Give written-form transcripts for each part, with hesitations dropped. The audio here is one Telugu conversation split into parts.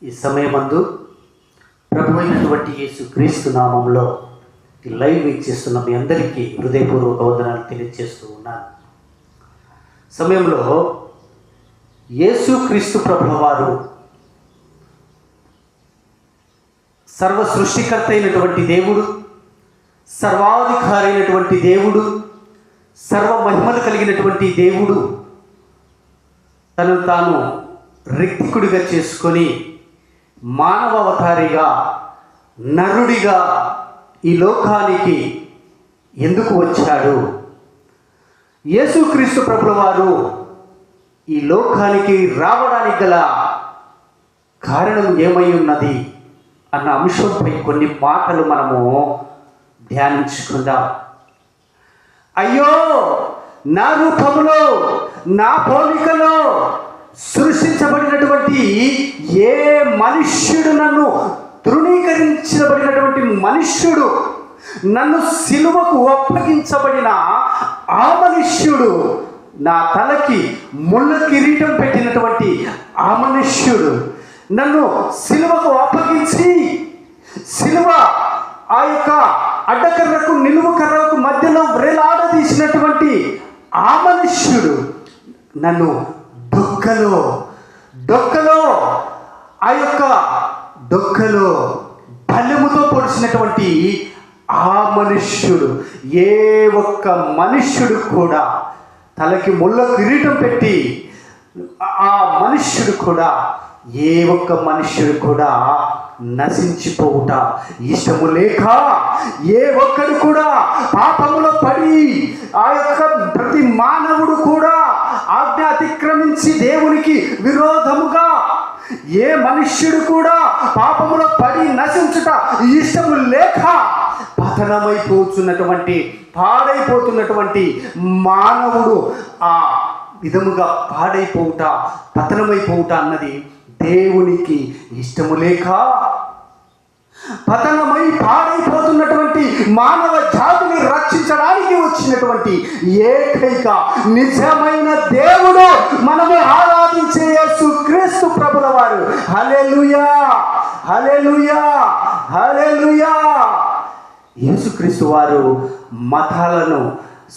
ఈ సమయమందు ప్రభు అయినటువంటి యేసు క్రీస్తు నామంలో ఈ లైవ్ వీక్షిస్తున్న మీ అందరికీ హృదయపూర్వక వందనాలు తెలియజేస్తూ ఉన్నాను. సమయంలో యేసు క్రీస్తు ప్రభుల వారు సర్వ సృష్టికర్త అయినటువంటి దేవుడు, సర్వాధికారి అయినటువంటి దేవుడు, సర్వ మహిమలు కలిగినటువంటి దేవుడు తను తాను రిక్తికుడిగా చేసుకొని మానవ అవతారిగా నరుడిగా ఈ లోకానికి ఎందుకు వచ్చాడు? యేసుక్రీస్తు ప్రభుల వారు ఈ లోకానికి రావడానికి గల కారణం ఏమై ఉన్నది అన్న అంశంపై కొన్ని మాటలు మనము ధ్యానించుకుందాం. అయ్యో, నా రూపములో నా పోలికలో సృష్టించబడినటువంటి ఏ మనుష్యుడు, నన్ను తృణీకరించబడినటువంటి మనుష్యుడు, నన్ను సిలువకు అప్పగించబడిన ఆ మనుష్యుడు, నా తలకి ముళ్ళ కిరీటం పెట్టినటువంటి ఆ మనుష్యుడు, నన్ను సిలువకు అప్పగించి సిలువ ఆ యొక్క అడ్డకర్రకు నిలువు కర్రకు మధ్యలో వ్రేలాడదీసినటువంటి ఆ మనుష్యుడు, నన్ను డొక్కలో ఆ యొక్క డొక్కలో బల్లెముతో పొడిచినటువంటి ఆ మనుష్యుడు, ఏ ఒక్క మనుష్యుడు కూడా తలకి ముళ్ళ కిరీటం పెట్టి ఆ మనుష్యుడు కూడా, ఏ ఒక్క మనుష్యుడు కూడా నశించిపోవుట ఇష్టము లేక, ఏ ఒక్కడు కూడా పాపములో పడి ఆ యొక్క ప్రతి మానవుడు కూడా ఆజ్ఞ అతిక్రమించి దేవునికి విరోధముగా ఏ మనుష్యుడు కూడా పాపములో పడి నశించుట ఇష్టము లేక పాడైపోతున్నటువంటి మానవుడు ఆ విధముగా పతనమైపోవుట అన్నది దేవునికి ఇష్టము లేక, పాడైపోతున్నటువంటి మానవ జాతిని రక్షించడానికి వచ్చినటువంటి ఏకైక నిజమైన దేవుడు మనము ఆరాధించే యేసు క్రీస్తు ప్రభుల వారు. హల్లెలూయా, హల్లెలూయా, హల్లెలూయా. యేసుక్రీస్తు వారు మతాలను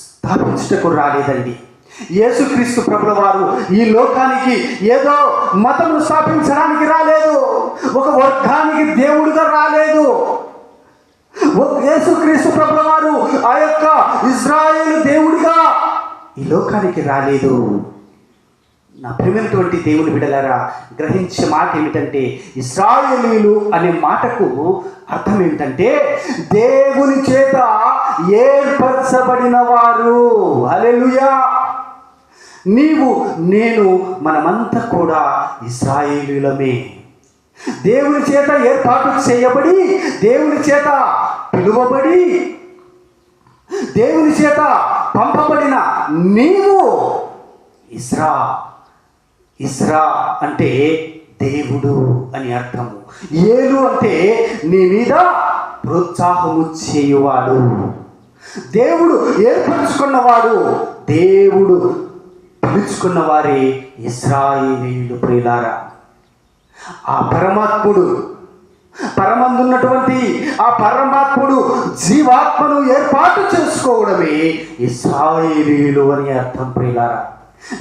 స్థాపించుటకు రాలేదండి. యేసుక్రీస్తు ప్రభుల వారు ఈ లోకానికి ఏదో మతమును స్థాపించడానికి రాలేదు, ఒక వర్గానికి దేవుడుగా రాలేదు. యేసుక్రీస్తు ప్రభుల వారు ఆ యొక్క ఇజ్రాయేలు దేవుడిగా ఈ లోకానికి రాలేదు. నా ప్రియమైనటువంటి దేవుని బిడ్డలారా, గ్రహించే మాట ఏమిటంటే, ఇశ్రాయేలీయులు అనే మాటకు అర్థం ఏమిటంటే దేవుని చేత ఏర్పరచబడిన వారు. హల్లెలూయా. నీవు నేను మనమంతా కూడా ఇశ్రాయేలీయులమే. దేవుని చేత ఏర్పాటు చేయబడి, దేవుని చేత పిలువబడి, దేవుని చేత పంపబడిన నీవు ఇస్రా అంటే దేవుడు అని అర్థము. ఏలు అంటే నీ మీద ప్రోత్సాహము చేయువాడు, దేవుడు ఏర్పరచుకున్నవాడు, దేవుడు పిలుచుకున్న వారే ఇశ్రాయేలీయులు. ప్రియులారా, ఆ పరమందున్నటువంటి ఆ పరమాత్ముడు జీవాత్మను ఏర్పాటు చేసుకోవడమే ఇశ్రాయేలీయులు అని అర్థం. ప్రియులారా,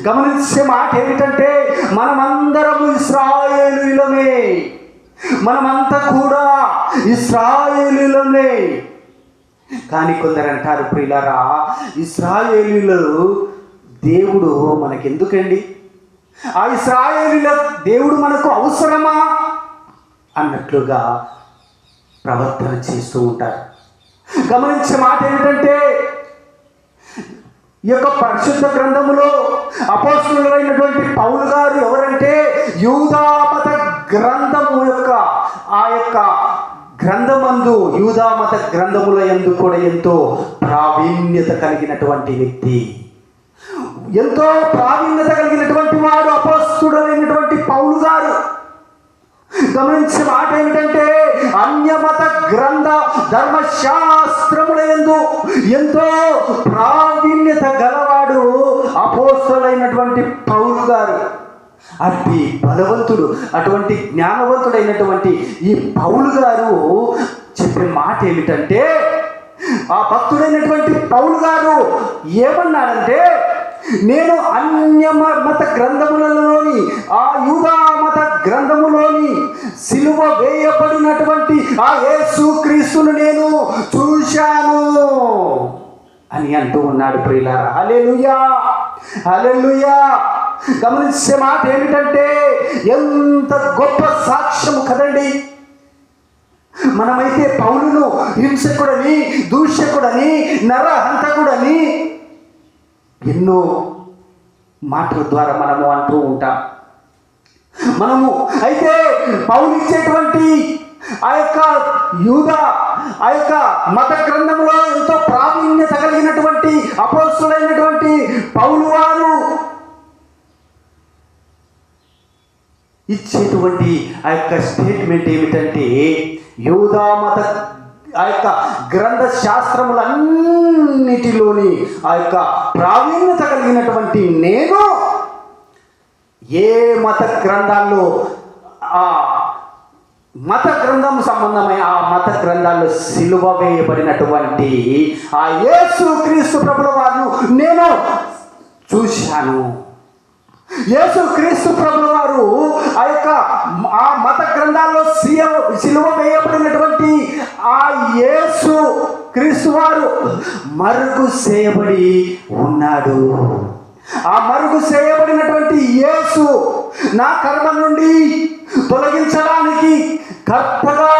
గమనించే మాట ఏమిటంటే, మనమందరము ఇశ్రాయేలీయులమే, మనమంతా కూడా ఇశ్రాయేలీయులమే. కానీ కొందరు అంటారు, ప్రియులారా, ఇశ్రాయేలీయులు దేవుడు మనకెందుకండి, ఆ ఇశ్రాయేలీయుల దేవుడు మనకు అవసరమా అన్నట్లుగా ప్రవర్తన చేస్తూ ఉంటారు. గమనించే మాట ఏమిటంటే, ఈ యొక్క పరిశుద్ధ గ్రంథములో అపోస్తలుడైనటువంటి పౌలు గారు ఎవరంటే, యూదామత గ్రంథము యొక్క ఆ యొక్క గ్రంథమందు, యూదామత గ్రంథముల యందు కూడా ఎంతో ప్రావీణ్యత కలిగినటువంటి వ్యక్తి, ఎంతో ప్రావీణ్యత కలిగినటువంటి వాడు అపోస్తలుడైనటువంటి పౌలు గారు. గమనించే మాట ఏమిటంటే, అన్యమత గ్రంథ ధర్మశాస్త్రముల యందు ఎంతో ప్రావీణ్యత గలవాడు అపోస్తలుడైనటువంటి పౌలు గారు. అట్టి బలవంతుడు, అటువంటి జ్ఞానవంతుడైనటువంటి ఈ పౌలు గారు చెప్పే మాట ఏమిటంటే, ఆ భక్తుడైనటువంటి పౌలు గారు ఏమన్నాడంటే, నేను అన్య మత గ్రంథములలోని, ఆ యూదా మత గ్రంథములోని సిలువ వేయబడినటువంటి ఆ యేసుక్రీస్తును నేను చూశాను అని అంటూ ఉన్నాడు ప్రియులారా. హల్లెలూయా, హల్లెలూయా. గమనించే మాట ఏమిటంటే, ఎంత గొప్ప సాక్ష్యం కదండి. మనమైతే పౌలును హింసకుడని, దూషకుడని, నరహంతకుడని ఎన్నో మాటల ద్వారా మనము అంటూ ఉంటాం. మనము అయితే పౌలు ఇచ్చేటువంటి ఆ యొక్క యూదా, ఆ యొక్క మత గ్రంథంలో ఎంతో ప్రావీణ్యత కలిగినటువంటి అపోస్తలుడైనటువంటి పౌలు వారు ఇచ్చేటువంటి ఆ యొక్క స్టేట్మెంట్ ఏమిటంటే, యూదా మత ఆ యొక్క గ్రంథ శాస్త్రములన్నిటిలోని ఆ యొక్క ప్రావీణ్యత కలిగినటువంటి నేను ఏ మత గ్రంథాల్లో, ఆ మత గ్రంథం సంబంధమైన ఆ మత గ్రంథాల్లో సిలువ వేయబడినటువంటి ఆ యేసుక్రీస్తు ప్రభుల వారిని నేను చూశాను. యేసుక్రీస్తు ప్రభుల వారు ఆ మత గ్రంథాల్లో సిలువ వేయబడినటువంటి ఆ యేసు క్రీస్తు వారు మరుగు చేయబడి ఉన్నాడు. ఆ మరుగు చేయబడినటువంటి యేసు నా కర్మ నుండి తొలగించడానికి కర్తగా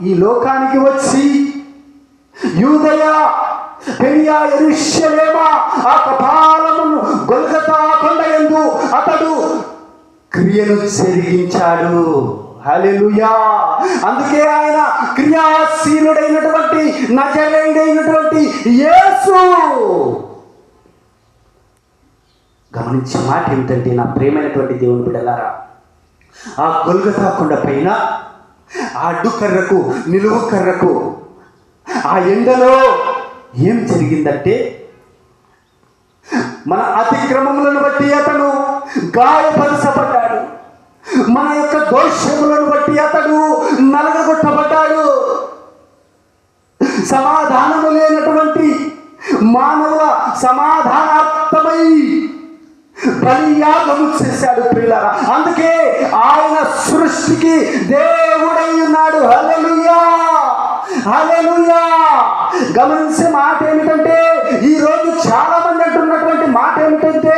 ఈ లోకానికి వచ్చి యూదయ, పెరియా, యెరూషలేమ ఆ కపాలమును గొల్గొతా కొండయందు అతడు క్రియను జరిగించాడు. హల్లెలూయా. అందుకే ఆయన క్రియాశీలుడైనటువంటి నజరేయుడైనటువంటి యేసు. గమనించే మాట ఏమిటంటే, నా ప్రియమైనటువంటి దేవుని బిడ్డలారా, ఆ గొల్గొతా కొండ పైన ఆ అడ్డుకర్రకు, నిలువు కర్రకు, ఆ ఎండలో ఏం జరిగిందంటే, మన అతిక్రమములను బట్టి అతను గాయపరచబడ్డాడు. మన యొక్క దోషములను బట్టి అతడు నలగగొట్టబడ్డాడు. సమాధానము లేనటువంటి మానవ సమాధానార్థమై బలియాగము చేశాడు ప్రియులారా. అందుకే ఆయన సృష్టికి దేవుడై ఉన్నాడు. హల్లెలూయా, హల్లెలూయా. గమనించే మాట ఏమిటంటే, ఈరోజు చాలా మంది అంటున్నటువంటి మాట ఏమిటంటే,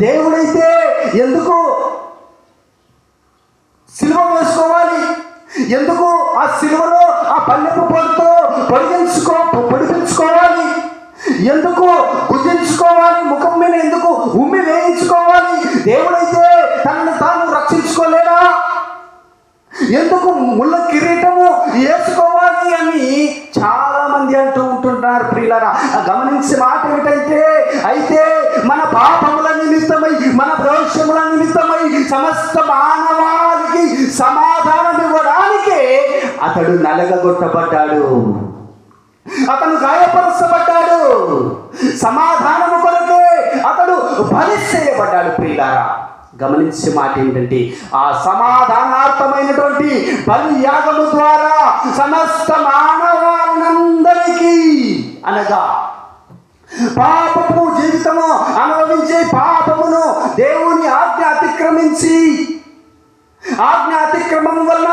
దేవుడైతే ఎందుకు సిలువ వేసుకోవాలి, ఎందుకు ఆ సిలువలో ఆ పల్లెపు పొడితో పొడిపించుకోవాలి, ఎందుకు గుర్తించుకోవాలి, ముఖం మీద ఎందుకు ఉమ్మి వేయించుకోవాలి, దేవుడైతే తనను తాను రక్షించుకోలేడా, ఎందుకు ముళ్ళ కిరీటము వేసుకోవాలి అని చాలా మంది అంటూ ఉంటున్నారు ప్రియులారా. గమనించే మాట ఏమిటంటే, అయితే మన పాపముల నిమిత్తమై, మన దోషముల నిమిత్తమై సమస్త మానవాళికి సమాధానం ఇవ్వడానికే అతడు నలగగొట్టబడ్డాడు, అతను గాయపరచబడ్డాడు. సమాధానము కొరకే అతడు బలి చేయబడ్డాడు ప్రియులారా. గమనించే మాట ఏంటంటే, ఆ సమాధానార్థమైనటువంటి బలి యాగము ద్వారా సమస్త మానవాళ్ళందరికీ, అనగా పాపము జీవితము అనుభవించే పాపమును దేవుని ఆజ్ఞ అతిక్రమం వల్ల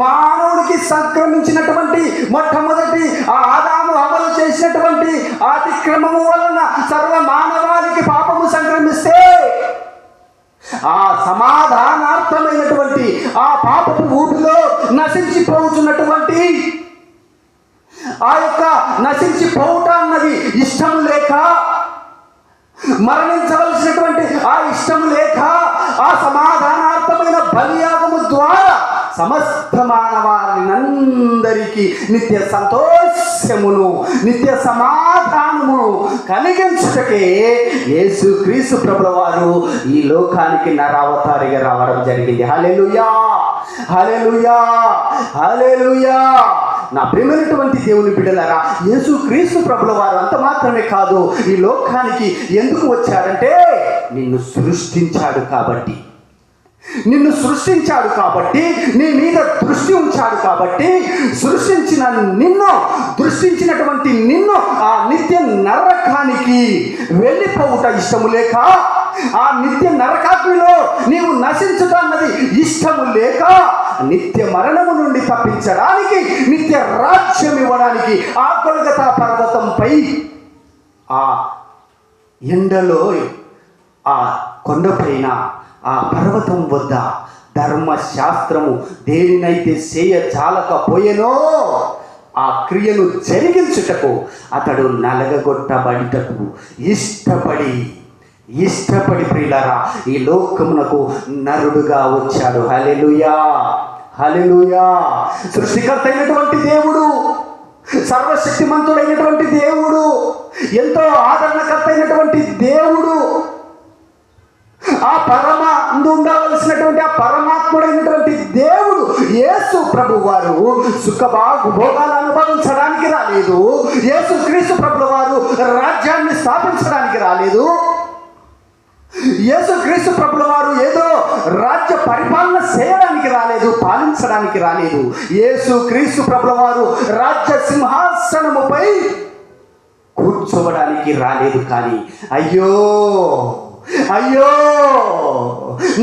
మానవుడికి సంక్రమించినటువంటి మొట్టమొదటి ఆ ఆదాము అమలు చేసినటువంటి అతిక్రమము వలన సర్వ మానవాళికి పాపము సంక్రమిస్తే, ఆ సమాధానార్థమైనటువంటి ఆ పాపపు ఊపిలో నశించిపోతున్నటువంటి ఆ యొక్క నశించిపోవుట అన్నది ఇష్టం లేక, మరణించవలసినటువంటి ఆ ఇష్టము లేక, ఆ సమాధానార్థమైన బలియాగము ద్వారా సమస్త మానవాళినందరికీ నిత్య సంతోషమును, నిత్య సమాధానమును కలిగించుటకే యేసుక్రీస్తు ప్రభుల వారు ఈ లోకానికి నరావతారిగా రావడం జరిగింది. హల్లెలూయా, హల్లెలూయా, హల్లెలూయా. నా ప్రియమైనటువంటి దేవుని బిడ్డలారా, యేసుక్రీస్తు ప్రభుల వారు అంత మాత్రమే కాదు, ఈ లోకానికి ఎందుకు వచ్చాడంటే, నిన్ను సృష్టించాడు కాబట్టి. నిన్ను సృష్టించాడు కాబట్టి, నీ మీద దృష్టి ఉంచాడు కాబట్టి, దృష్టించినటువంటి నిన్ను ఆ నిత్య నరకానికి వెళ్ళిపోవుట ఇష్టము లేక, ఆ నిత్య నరకాగ్నిలో నీవు నశించుట అన్నది ఇష్టము లేక, నిత్య మరణము నుండి తప్పించడానికి, నిత్య రాజ్యం ఇవ్వడానికి ఆ గొల్గొతా పర్వతంపై ఆ ఎండలో ఆ కొండపైన ఆ పర్వతం వద్ద ధర్మశాస్త్రము దేనినైతే చేయజాలకపోయెనో ఆ క్రియను జరిగించుటకు అతడు నలగగొట్టబడిటకు ఇష్టపడి ప్రియులారా ఈ లోకమునకు నరుడుగా వచ్చాడు. హల్లెలూయా, హల్లెలూయా. సృష్టికర్త అయినటువంటి దేవుడు, సర్వశక్తిమంతుడైనటువంటి దేవుడు, ఎంతో ఆదరణకర్త అయినటువంటి దేవుడు, ఆ ఉండవలసినటువంటి ఆ పరమాత్ముడైనటువంటి దేవుడు యేసు ప్రభు వారు భోగాలు అనుభవించడానికి రాలేదు. యేసు క్రీస్తు ప్రభు వారు రాజ్యాన్ని స్థాపించడానికి రాలేదు. యేసు క్రీస్తు ప్రభుల వారు ఏదో రాజ్య పరిపాలన చేయడానికి రాలేదు, పాలించడానికి రాలేదు. యేసు క్రీస్తు ప్రభుల వారు రాజ్య సింహాసనముపై కూర్చోవడానికి రాలేదు. కానీ అయ్యో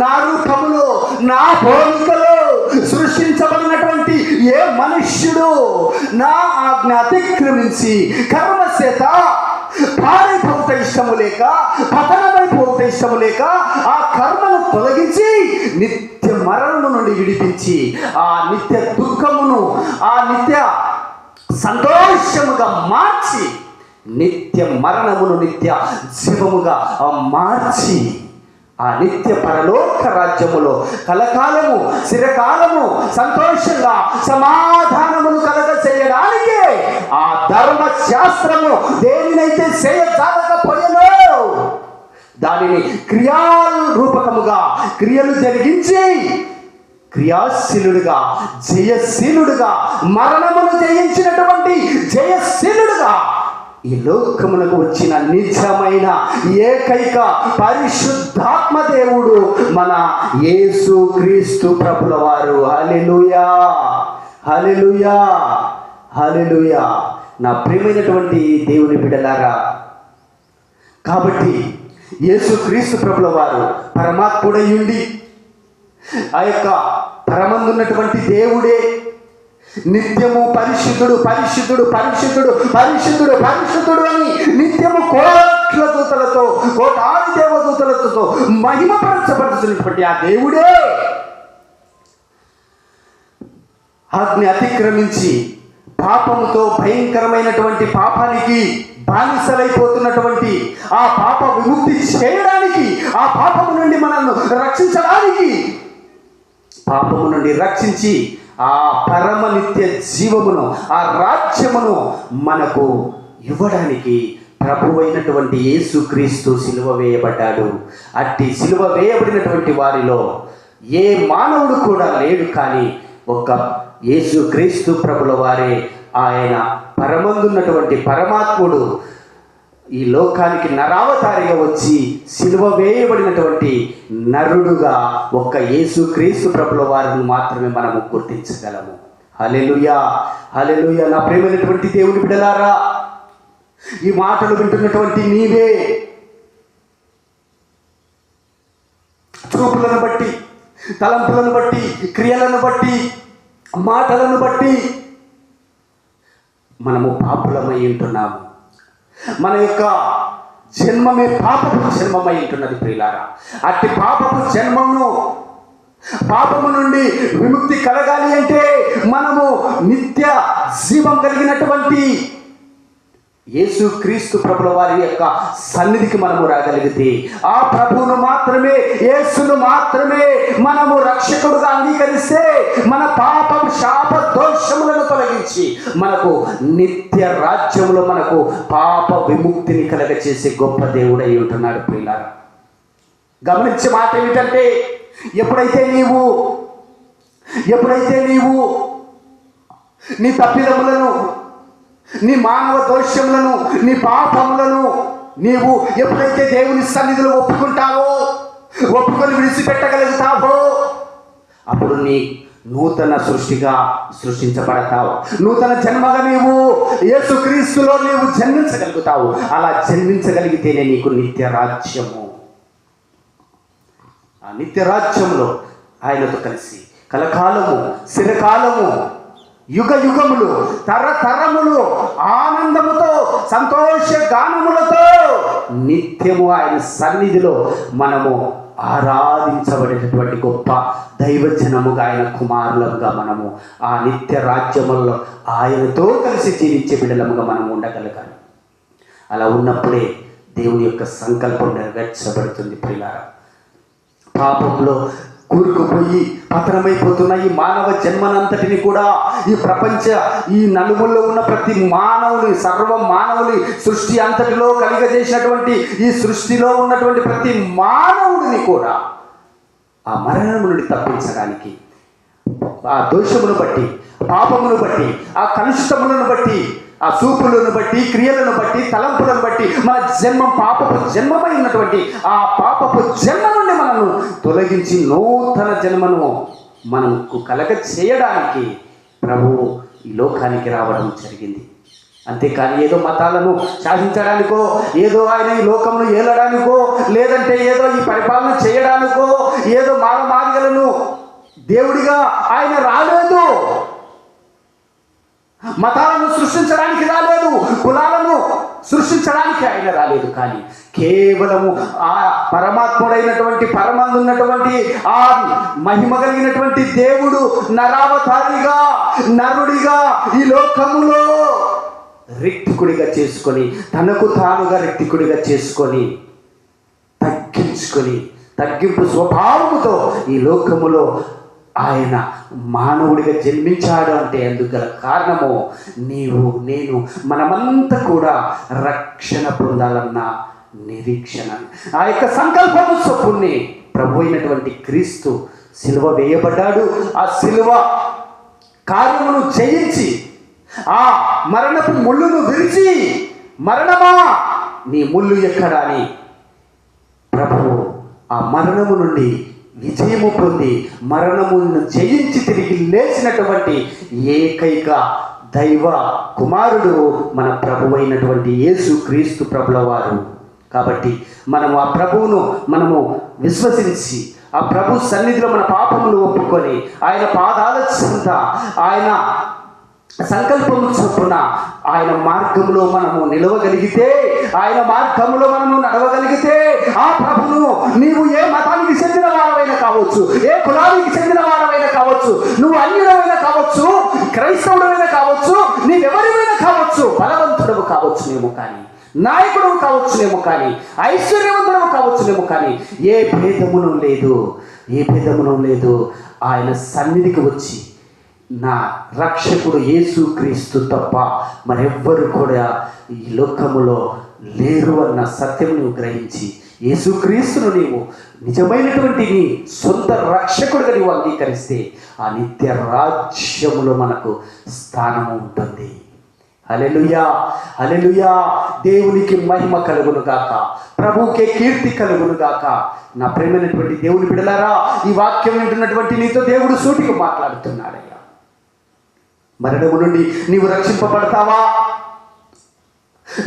నా రూపములో, నా పోలికలో సృష్టించబడినటువంటి ఏ మనుష్యుడు నా ఆజ్ఞ అతిక్రమించి కర్మచేత పారైపోత ఇష్టము లేక, పతనమైపోత ఇష్టము లేక, ఆ కర్మను తొలగించి నిత్య మరణము నుండి విడిపించి ఆ నిత్య దుఃఖమును ఆ నిత్య సంతోషముగా మార్చి, నిత్య మరణమును నిత్య జీవముగా మార్చి ఆ నిత్య పరలోక రాజ్యములో కలకాలము చిరకాలము సంతోషంగా సమాధానమును కలగచేయడానికే ఆ ధర్మశాస్త్రము దేనినైతే చేయజాలకపోయెనో దానిని క్రియారూపకముగా క్రియలు జరిగించి క్రియాశీలుడుగా, జయశీలుడుగా, మరణమును జయించినటువంటి జయశీలుడుగా ఈ లోకమునకు వచ్చిన నిజమైన ఏకైక పరిశుద్ధాత్మ దేవుడు మన యేసు క్రీస్తు ప్రభుల వారు. హల్లెలూయా, హల్లెలూయా, హల్లెలూయా. నా ప్రియమైనటువంటి దేవుని బిడ్డలారా, కాబట్టి యేసు క్రీస్తు ప్రభుల వారు పరమాత్ముడయుండి ఆ యొక్క పరమందున్నటువంటి దేవుడే నిత్యము పరిశుద్ధుడు పరిశుద్ధుడు పరిశుద్ధుడు పరిశుద్ధుడు పరిశుద్ధుడు అని నిత్యము కోట్ల దూతలతో, కోటాది దేవదూతలతో మహిమపరచబడుతున్నటువంటి ఆ దేవుడే ఆజ్ఞ అతిక్రమించి పాపముతో భయంకరమైనటువంటి పాపానికి బానిసలైపోతున్నటువంటి ఆ పాప విముక్తి చేయడానికి, ఆ పాపము నుండి మనల్ని రక్షించడానికి, పాపము నుండి రక్షించి ఆ పరమ నిత్య జీవమును, ఆ రాజ్యమును మనకు ఇవ్వడానికి ప్రభువైనటువంటి యేసుక్రీస్తు సిలువ వేయబడ్డాడు. అట్టి సిలువ వేయబడినటువంటి వారిలో ఏ మానవుడు కూడా లేడు. కానీ ఒక్క యేసుక్రీస్తు ప్రభుల వారే, ఆయన పరమందున్నటువంటి పరమాత్ముడు ఈ లోకానికి నరావతారిగా వచ్చి సిలువ వేయబడినటువంటి నరుడుగా ఒక్క యేసుక్రీస్తు ప్రభుల వారిని మాత్రమే మనము గుర్తించగలము. హల్లెలూయా, హల్లెలూయా. నా ప్రియమైనటువంటి దేవుని బిడ్డలారా, ఈ మాటలు వింటున్నటువంటి నీవే చూపులను బట్టి, తలంపులను బట్టి, క్రియలను బట్టి, మాటలను బట్టి మనము పాపులమై ఉంటున్నాము. మన యొక్క జన్మమే పాపపు జన్మమై ఉంటున్నది ప్రియులారా. అట్టి పాపము నుండి విముక్తి కలగాలి అంటే మనము నిత్య జీవం కలిగినటువంటి యేసుక్రీస్తు ప్రభుల వారి యొక్క సన్నిధికి మనము రాగలిగితే, ఆ ప్రభువును మాత్రమే, యేసును మాత్రమే మనము రక్షకుడుగా అంగీకరిస్తే మన పాపం శాప దోషములను తొలగించి మనకు నిత్య రాజ్యంలో మనకు పాప విముక్తిని కలగచేసే గొప్ప దేవుడై ఉంటున్నాడు ప్రియులారా. గమనించే మాట ఏమిటంటే, ఎప్పుడైతే నీవు నీ తప్పిదములను, నీ మానవ దోషములను, నీ పాపములను నీవు ఎప్పుడైతే దేవుని సన్నిధిలో ఒప్పుకుంటావో, ఒప్పుకొని విడిచిపెట్టగలుగుతావో, అప్పుడు నీ నూతన సృష్టిగా సృష్టించబడతావు. నూతన జన్మగా నీవు యేసుక్రీస్తులో నీవు జన్మించగలుగుతావు. అలా జన్మించగలిగితేనే నీకు నిత్య రాజ్యము. ఆ నిత్య రాజ్యంలో ఆయనతో కలిసి కలకాలము, చిరకాలము, యుగ యుగములు, తరతరములు ఆనందముతో, సంతోష గానములతో నిత్యము ఆయన సన్నిధిలో మనము ఆరాధించబడేటటువంటి గొప్ప దైవజనముగా, ఆయన కుమారులుగా మనము ఆ నిత్య రాజ్యములలో ఆయనతో కలిసి జీవించే బిడ్డలముగా మనం ఉండగలగాలి. అలా ఉన్నప్పుడే దేవుని యొక్క సంకల్పం నెరవేర్చబడుతుంది. ప్రియులారా, పాపంలో కూరుకుపోయి పతనమైపోతున్న ఈ మానవ జన్మనంతటిని కూడా ఈ నలుగుల్లో ఉన్న ప్రతి మానవుని, సర్వ మానవుని సృష్టి అంతటిలో కలిగజేసినటువంటి ఈ సృష్టిలో ఉన్నటువంటి ప్రతి మానవుడిని కూడా ఆ మరణం నుండి తప్పించడానికి, ఆ దోషమును బట్టి, పాపమును బట్టి, ఆ కలుషితములను బట్టి, ఆ చూపులను బట్టి, క్రియలను బట్టి, తలంపులను బట్టి మన పాపపు జన్మమై ఉన్నటువంటి ఆ పాపపు జన్మ నుండి మనము తొలగించి నూతన జన్మను మనకు కలగ చేయడానికి ప్రభువు ఈ లోకానికి రావడం జరిగింది. అంతేకాని ఏదో మతాలను శాసించడానికో, ఏదో ఆయన ఈ లోకంలో ఏలడానికో, లేదంటే ఏదో ఈ పరిపాలన చేయడానికో, ఏదో మానమాదిగలను దేవుడిగా ఆయన రాలేదు. మతాలను సృష్టించడానికి రాలేదు, కులాలను సృష్టించడానికి ఆయన రాలేదు. కానీ కేవలము ఆ పరమాత్ముడైనటువంటి, పరమందున్నటువంటి ఆ మహిమ కలిగినటువంటి దేవుడు నరావతారిగా, నరుడిగా ఈ లోకములో రిక్తికుడిగా చేసుకొని, తనకు తానుగా రిక్తికుడిగా చేసుకొని, తగ్గింపు స్వభావముతో ఈ లోకములో ఆయన మానవుడిగా జన్మించాడు. అంటే అందుకు గల కారణము నీవు, నేను, మనమంతా కూడా రక్షణ పొందాలన్న నిరీక్షణ, ఆ యొక్క సంకల్పము చొప్పుని ప్రభు అయినటువంటి క్రీస్తు సిలువ వేయబడ్డాడు. ఆ సిలువ కార్యమును జయించి, ఆ మరణపు ముళ్ళును విరిచి, మరణమా నీ ముళ్ళు ఎక్కడా అని ప్రభువు ఆ మరణము నుండి విజయము పొంది, మరణమును జయించి తిరిగి లేచినటువంటి ఏకైక దైవ కుమారుడు మన ప్రభువైనటువంటి యేసు క్రీస్తు ప్రభుల వారు. కాబట్టి మనము ఆ ప్రభువును విశ్వసించి, ఆ ప్రభు సన్నిధిలో మన పాపములు ఒప్పుకొని, ఆయన పాదాల చెంత, ఆయన సంకల్పము చొప్పున ఆయన మార్గంలో మనము నిలవగలిగితే, ఆయన మార్గంలో మనము నడవగలిగితే, ఆ ప్రభును నీవు ఏ మతానికి చెందిన వారమైనా కావచ్చు, ఏ కులానికి చెందిన వారమైనా కావచ్చు, నువ్వు అన్యుడమైనా కావచ్చు, క్రైస్తవుడమైనా కావచ్చు, నీవెవరిమైనా కావచ్చు, బలవంతుడవు కావచ్చునేమో కానీ, నాయకుడు కావచ్చునేమో కానీ, ఐశ్వర్యవంతుడు కావచ్చునేమో కానీ, ఏ భేదమును లేదు. ఆయన సన్నిధికి వచ్చి, నా రక్షకుడు యేసు క్రీస్తు తప్ప మరెవ్వరు కూడా ఈ లోకములో లేరు అన్న సత్యం నువ్వు గ్రహించి, యేసుక్రీస్తును నీవు నిజమైనటువంటి నీ సొంత రక్షకుడిగా నీవు అంగీకరిస్తే ఆ నిత్య రాజ్యములో మనకు స్థానము ఉంటుంది. హల్లెలూయా, హల్లెలూయా. దేవునికి మహిమ కలుగును గాక, ప్రభువుకే కీర్తి కలుగును గాక. నా ప్రేమైనటువంటి దేవుని బిడ్డలారా, ఈ వాక్యం వింటున్నటువంటి నీతో దేవుడు సూటిగా మాట్లాడుతున్నాడయ్యా. మరణము నుండి నీవు రక్షింపబడతావా?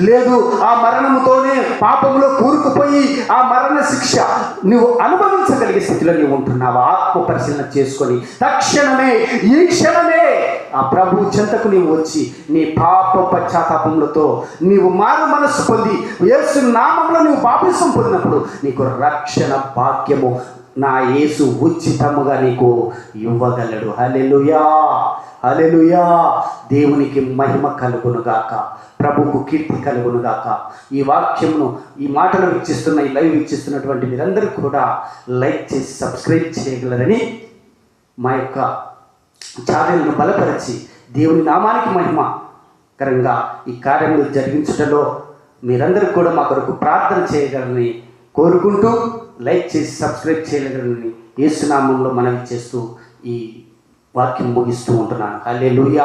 లేదు, ఆ మరణముతోనే పాపంలో కూరుకుపోయి ఆ మరణ శిక్ష నువ్వు అనుభవించగలిగే స్థితిలో నీవు ఉంటున్నావా? ఆత్మ పరిశీలన చేసుకొని తక్షణమే, ఈ క్షణమే ఆ ప్రభు చెంతకు నీవు వచ్చి నీ పాప పశ్చాత్తాపములతో నీవు మారు మనస్సు పొంది యేసు నామములో నీవు బాప్తిసం పొందినప్పుడు నీకు రక్షణ భాగ్యము నా యేసు ఉచితముగా నీకు ఇవ్వగలడు. హల్లెలూయా, హల్లెలూయా. దేవునికి మహిమ కలుగునుగాక, ప్రభువుకు కీర్తి కలుగునుగాక. ఈ వాక్యమును, ఈ మాటలు వీక్షిస్తున్న, ఈ లైవ్ వీక్షిస్తున్నటువంటి మీరందరూ కూడా లైక్ చేసి సబ్స్క్రైబ్ చేయగలరని మా యొక్క ఛానల్ను బలపరిచి దేవుని నామానికి మహిమకరంగా ఈ కార్యములు జరిగించడంలో మీరందరూ కూడా మా కొరకు ప్రార్థన చేయగలరని కోరుకుంటూ, లైక్ చేసి సబ్స్క్రైబ్ చేయగలరని యేసు నామములో మనవి చేస్తూ ఈ వాక్యం ముగిస్తూ ఉంటున్నాను. హల్లెలూయా.